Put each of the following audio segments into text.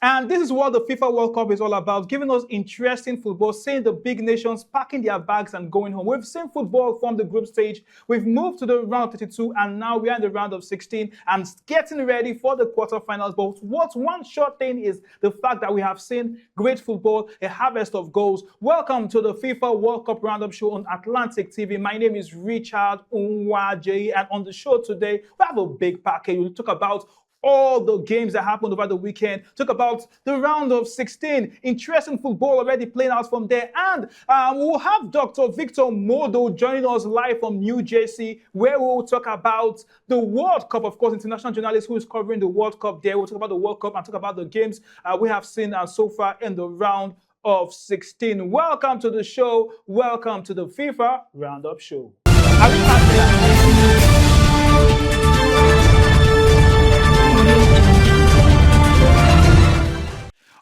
And this is what the FIFA World Cup is all about, giving us interesting football, seeing the big nations packing their bags and going home. We've seen football from the group stage. We've moved to the round of 32, and now we are in the round of 16 and getting ready for the quarterfinals. But what's one short thing is the fact that we have seen great football, a harvest of goals. Welcome to the FIFA World Cup Roundup Show on Atlantic TV. My name is Richard Unwaje, and on the show today, we have a big package. We'll talk about all the games that happened over the weekend, talk about the round of 16, interesting football already playing out from there, and we'll have Dr. Victor Modo joining us live from New Jersey, where we'll talk about the World Cup, of course, international journalist who is covering the World Cup there. We'll talk about the World Cup and talk about the games we have seen so far in the round of 16. Welcome to the show. Welcome to the FIFA Roundup Show.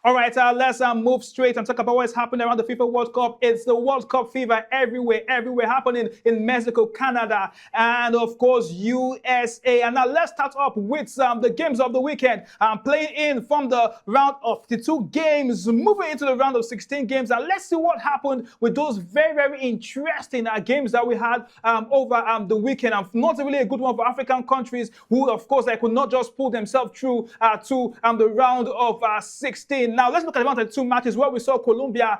All right, let's move straight and talk about what's happening around the FIFA World Cup. It's the World Cup fever everywhere happening in Mexico, Canada, and of course, USA. And now let's start up with the games of the weekend. Playing in from the round of 52 games, moving into the round of 16 games. And let's see what happened with those very, very interesting games that we had over the weekend. Not really a good one for African countries who, of course, could not just pull themselves through to the round of 16. Now, let's look at the round of 2 matches where we saw Colombia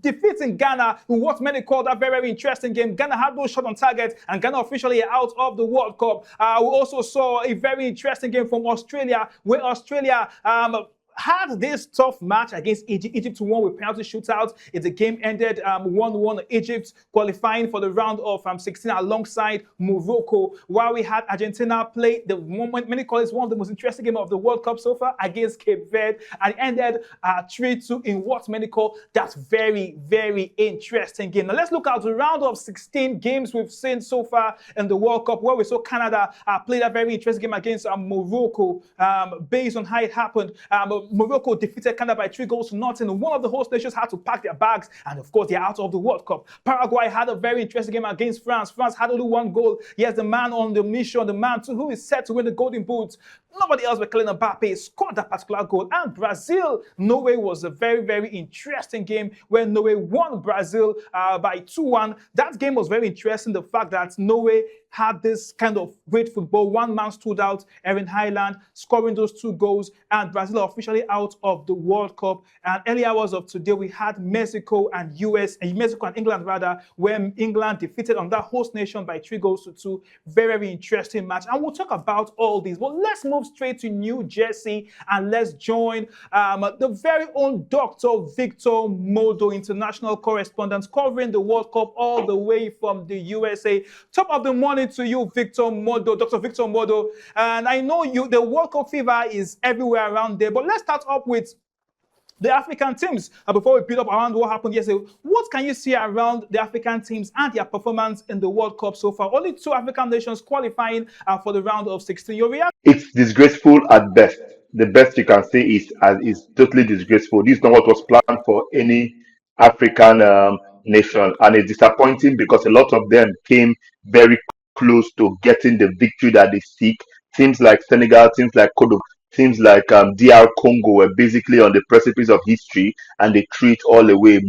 defeating Ghana in what many call that very, very interesting game. Ghana had no shot on target, and Ghana officially out of the World Cup. We also saw a very interesting game from Australia, where Australia had this tough match against Egypt. Egypt won with penalty shootouts. The game ended 1-1. Egypt qualifying for the round of 16 alongside Morocco, while we had Argentina play the moment many call it one of the most interesting games of the World Cup so far against Cape Verde, and ended 3-2 in what many call that very, very interesting game. Now let's look at the round of 16 games we've seen so far in the World Cup, where we saw Canada play that very interesting game against Morocco. Based on how it happened, Morocco defeated Canada by 3-0. One of the host nations had to pack their bags, and of course, they're out of the World Cup. Paraguay had a very interesting game against France. France had only 1 goal. Yes, the man on the mission, the man who is set to win the Golden Boot. Nobody else but Kylian Mbappe scored that particular goal. And Brazil, Norway was a very, very interesting game where Norway won Brazil by 2-1. That game was very interesting. The fact that Norway had this kind of great football. One man stood out, Erling Haaland, scoring those 2 goals, and Brazil are officially out of the World Cup. And early hours of today, we had Mexico and England rather, where England defeated on that host nation by 3-2. Very, very interesting match. And we'll talk about all these. But let's move straight to New Jersey and let's join the very own Dr. Victor Modo, international correspondent covering the World Cup all the way from the USA. Top of the morning to you, Victor Modo, Dr. Victor Modo. And I know the World Cup fever is everywhere around there, but let's start up with the African teams. Before we build up around what happened yesterday, what can you see around the African teams and their performance in the World Cup so far? Only 2 African nations qualifying for the round of 16. Your reaction? It's disgraceful at best. The best you can say is totally disgraceful. This is not what was planned for any African nation, and it's disappointing because a lot of them came very close to getting the victory that they seek. Teams like Senegal, teams like Cote d'Ivoire, teams like DR Congo were basically on the precipice of history, and they threw it all away.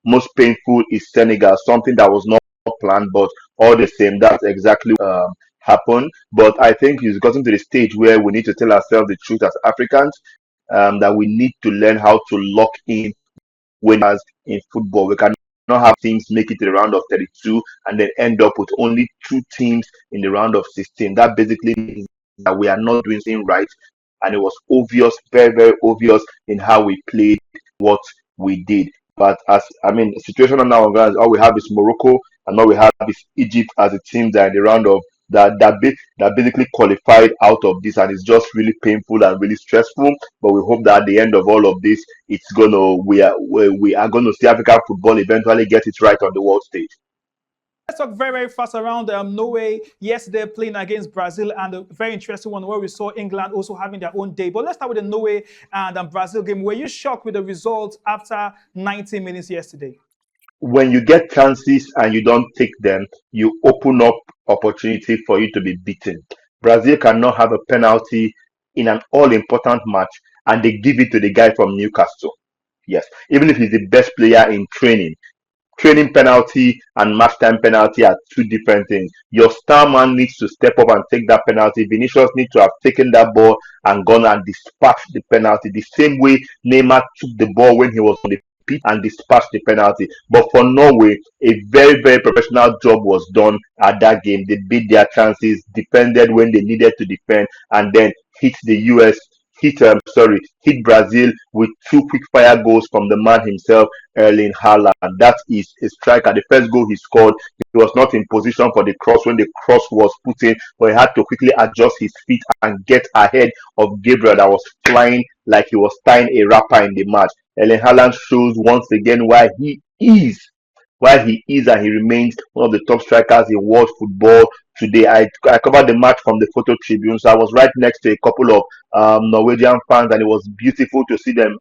Most painful is Senegal, something that was not planned, but all the same, that's exactly happened. But I think it's gotten to the stage where we need to tell ourselves the truth as Africans, that we need to learn how to lock in winners in football. We cannot have teams make it to the round of 32 and then end up with only 2 teams in the round of 16. That basically means that we are not doing things right, and it was obvious, very, very obvious in how we played what we did. But the situation now, guys, all we have is Morocco, and all we have is Egypt as a team that in the round of that basically qualified out of this, and it's just really painful and really stressful. But we hope that at the end of all of this, we are gonna see African football eventually get it right on the world stage. Let's talk very, very fast around Norway. Yesterday playing against Brazil, and a very interesting one where we saw England also having their own day. But let's start with the Norway and Brazil game. Were you shocked with the results after 90 minutes yesterday? When you get chances and you don't take them, you open up opportunity for you to be beaten. Brazil cannot have a penalty in an all-important match and they give it to the guy from Newcastle. Yes, even if he's the best player in training. Training penalty and match time penalty are two different things. Your star man needs to step up and take that penalty. Vinicius needs to have taken that ball and gone and dispatched the penalty the same way Neymar took the ball when he was on the pitch and dispatched the penalty. But for Norway, a very, very professional job was done at that game. They beat their chances, defended when they needed to defend, and then hit the US hit Brazil with two quick fire goals from the man himself, Erling Haaland. That is a striker. The first goal he scored, he was not in position for the cross when the cross was put in, but he had to quickly adjust his feet and get ahead of Gabriel that was flying like he was tying a wrapper in the match. Erling Haaland shows once again why he is and he remains one of the top strikers in world football today. I covered the match from the photo tribune, so I was right next to a couple of Norwegian fans, and it was beautiful to see them.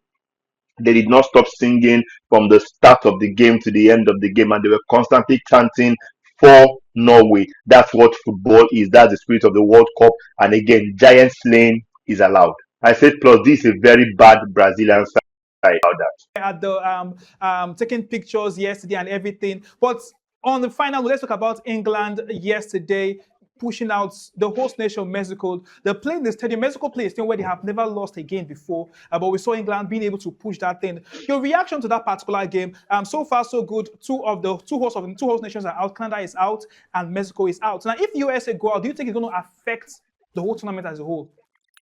They did not stop singing from the start of the game to the end of the game, and they were constantly chanting for Norway. That's what football is. That's the spirit of the World Cup. And again, giant slaying is allowed. I said, plus this is a very bad Brazilian side about that. At the taking pictures yesterday and everything. But on the final, let's talk about England yesterday pushing out the host nation Mexico. They play in the stadium. Mexico plays a stadium where they have never lost a game before. But we saw England being able to push that thing. Your reaction to that particular game? So far so good. Two host nations are out. Canada is out, and Mexico is out. Now, if USA go out, do you think it's going to affect the whole tournament as a whole?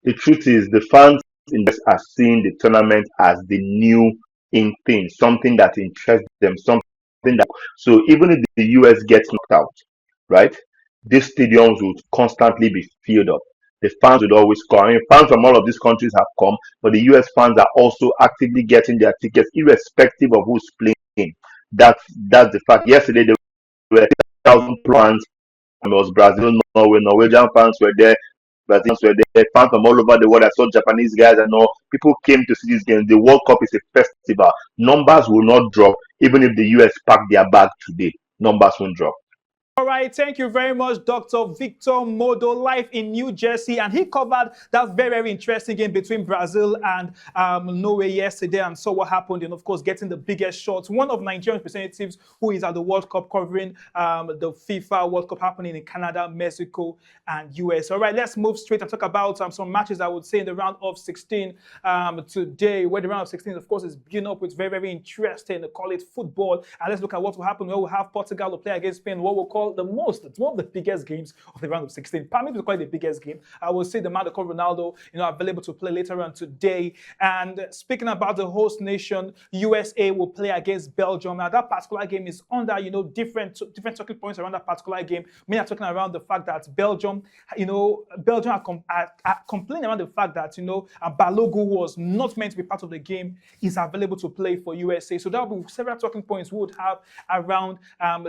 The truth is, the fans in this are seeing the tournament as the new in thing, something that interests them, something that. So even if the US gets knocked out, right, these stadiums would constantly be filled up. The fans would always come. I mean, fans from all of these countries have come, but the US fans are also actively getting their tickets, irrespective of who's playing. That's the fact. Yesterday there were 1,000 fans. It was Brazil, Norway, Norwegian fans were there. Brazilians were there, fans from all over the world. I saw Japanese guys and all. People came to see this game. The World Cup is a festival. Numbers will not drop, even if the US pack their bag today. Numbers won't drop. All right, thank you very much, Dr. Victor Modo, live in New Jersey. And he covered that very, very interesting game between Brazil and Norway yesterday and saw what happened. And of course, getting the biggest shots. One of Nigerian representatives who is at the World Cup covering the FIFA World Cup happening in Canada, Mexico, and US. All right, let's move straight and talk about some matches, I would say, in the round of 16 today, where the round of 16, of course, is beginning up with very, very interesting, call it football. And let's look at what will happen where we'll have Portugal to play against Spain, what we'll call it's one of the biggest games of the round of 16. Permit me to call it the biggest game. I will say the man called Ronaldo, available to play later on today. And speaking about the host nation, USA will play against Belgium. Now that particular game is under, different talking points around that particular game. Many are talking around the fact that Belgium are complaining around the fact that, Balogun was not meant to be part of the game, is available to play for USA. So there will be several talking points we would have around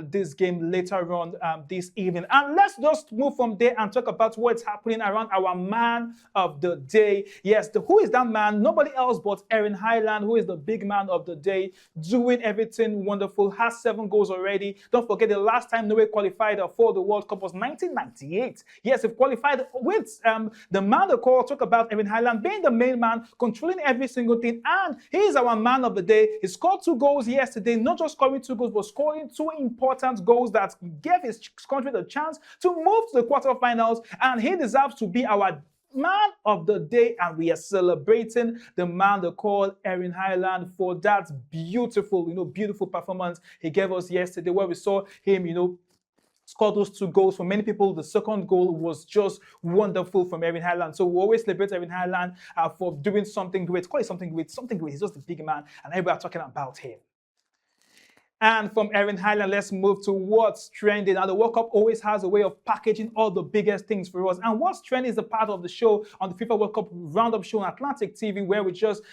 this game later on this evening. And let's just move from there and talk about what's happening around our man of the day. Yes, who is that man? Nobody else but Erling Haaland, who is the big man of the day, doing everything wonderful, has 7 goals already. Don't forget the last time Norway qualified for the World Cup was 1998. Yes, they've qualified with the man the call. Talk about Erling Haaland being the main man, controlling every single thing, and he is our man of the day. He scored 2 goals yesterday, not just scoring 2 goals, but scoring 2 important goals that gave his country the chance to move to the quarterfinals, and he deserves to be our man of the day, and we are celebrating the man they call Erling Haaland for that beautiful, beautiful performance he gave us yesterday, where we saw him, score those 2 goals. For many people, the second goal was just wonderful from Erling Haaland. So we always celebrate Erling Haaland for doing something great. Call it something great, something great. He's just a big man, and everybody are talking about him. And from Erling Haaland, let's move to what's trending. Now, the World Cup always has a way of packaging all the biggest things for us. And what's trending is a part of the show on the FIFA World Cup Roundup show on Atlantic TV, where we just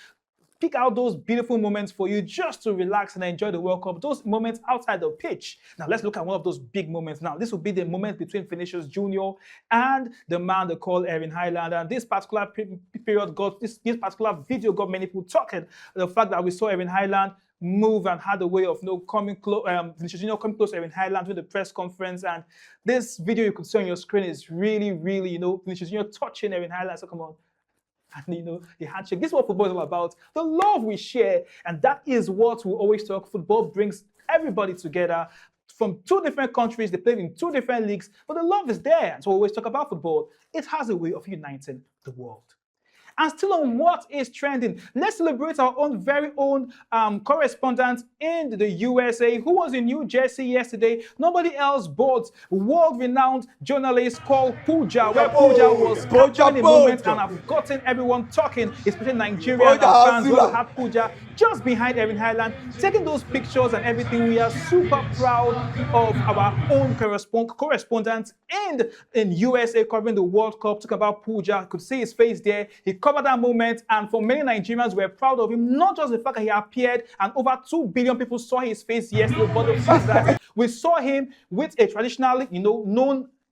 pick out those beautiful moments for you just to relax and enjoy the World Cup, those moments outside the pitch. Now, let's look at one of those big moments. Now, this will be the moment between Vinicius Jr. and the man they call Erling Haaland. And this particular period this particular video got many people talking. The fact that we saw Erling Haaland move and had a way of coming close, Vinicius Jr. coming close to Erling Haaland with the press conference. And this video you could see on your screen is really, really, Vinicius Jr. touching Erling Haaland. So come on. and the handshake. This is what football is all about. The love we share, and that is what we always talk. Football brings everybody together from two different countries. They play in two different leagues, but the love is there. And so we always talk about football. It has a way of uniting the world. And still on what is trending, let's celebrate our very own correspondent in the USA who was in New Jersey yesterday. Nobody else but world-renowned journalist called Pooja, where Pooja was capturing the moment and have gotten everyone talking, especially Nigerian fans who had Pooja just behind Erin Haaland, taking those pictures and everything. We are super proud of our own correspondent in USA covering the World Cup. Talk about Pooja, could see his face there. He covered that moment, and for many Nigerians, we're proud of him. Not just the fact that he appeared and over 2 billion people saw his face yesterday, but the fact that we saw him with a traditionally,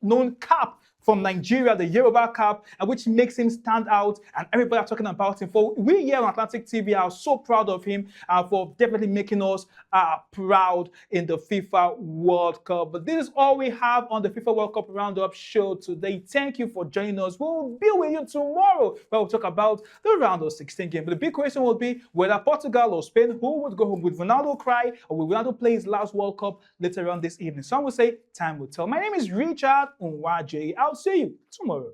known cap from Nigeria, the Yoruba cap, and which makes him stand out, and everybody are talking about him. For we here on Atlantic TV are so proud of him for definitely making us proud in the FIFA World Cup. But this is all we have on the FIFA World Cup Roundup show today. Thank you for joining us. We'll be with you tomorrow where we'll talk about the round of 16 game. But the big question will be whether Portugal or Spain, who would go home? Would Ronaldo cry, or will Ronaldo play his last World Cup later on this evening? Some will say time will tell. My name is Richard Unwaje. I'll see you tomorrow.